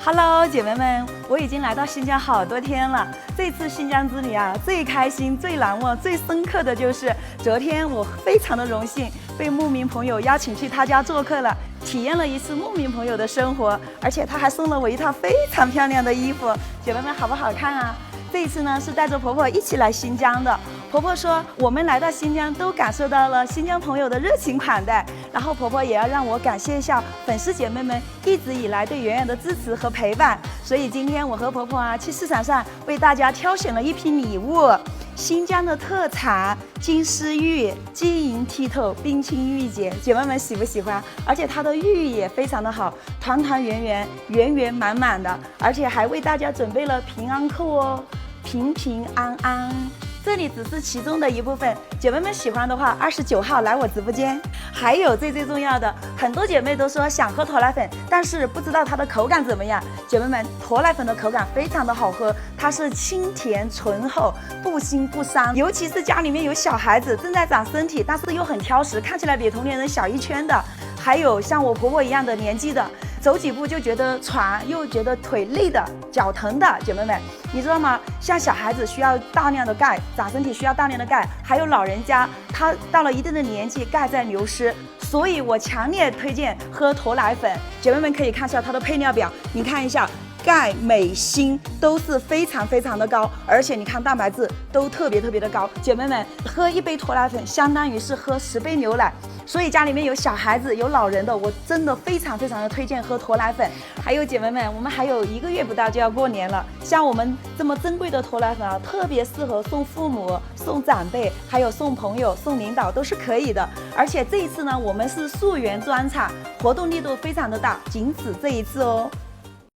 Hello， 姐妹们，我已经来到新疆好多天了。这次新疆之旅啊，最开心、最难忘、最深刻的就是昨天我非常的荣幸被牧民朋友邀请去他家做客了，体验了一次牧民朋友的生活，而且他还送了我一套非常漂亮的衣服。姐妹们好不好看啊？这一次呢是带着婆婆一起来新疆的。婆婆说，我们来到新疆都感受到了新疆朋友的热情款待，然后婆婆也要让我感谢一下粉丝姐妹们一直以来对圆圆的支持和陪伴。所以今天我和婆婆啊去市场上为大家挑选了一批礼物，新疆的特产金丝玉，晶莹剔透，冰清玉洁，姐妹们喜不喜欢？而且它的玉也非常的好，团团圆圆，圆圆满满的，而且还为大家准备了平安扣哦，平平安安。这里只是其中的一部分，姐妹们喜欢的话，29号来我直播间。还有最重要的，很多姐妹都说想喝驼奶粉，但是不知道它的口感怎么样。姐妹们，驼奶粉的口感非常的好喝，它是清甜醇厚，不腥不膻。尤其是家里面有小孩子正在长身体，但是又很挑食，看起来比同龄人小一圈的，还有像我婆婆一样的年纪的，走几步就觉得喘，又觉得腿累的、脚疼的姐妹们，你知道吗？像小孩子需要大量的钙，长身体需要大量的钙，还有老人家他到了一定的年纪，钙在流失，所以我强烈推荐喝驼奶粉。姐妹们可以看一下它的配料表，你看一下。钙、镁、锌都是非常的高，而且你看蛋白质都特别的高。姐妹们，喝一杯驼奶粉相当于是喝10杯牛奶，所以家里面有小孩子、有老人的，我真的非常的推荐喝驼奶粉。还有姐妹们，我们还有1个月不到就要过年了，像我们这么珍贵的驼奶粉啊，特别适合送父母、送长辈，还有送朋友、送领导都是可以的。而且这一次呢，我们是溯源专场，活动力度非常的大，仅此这一次哦。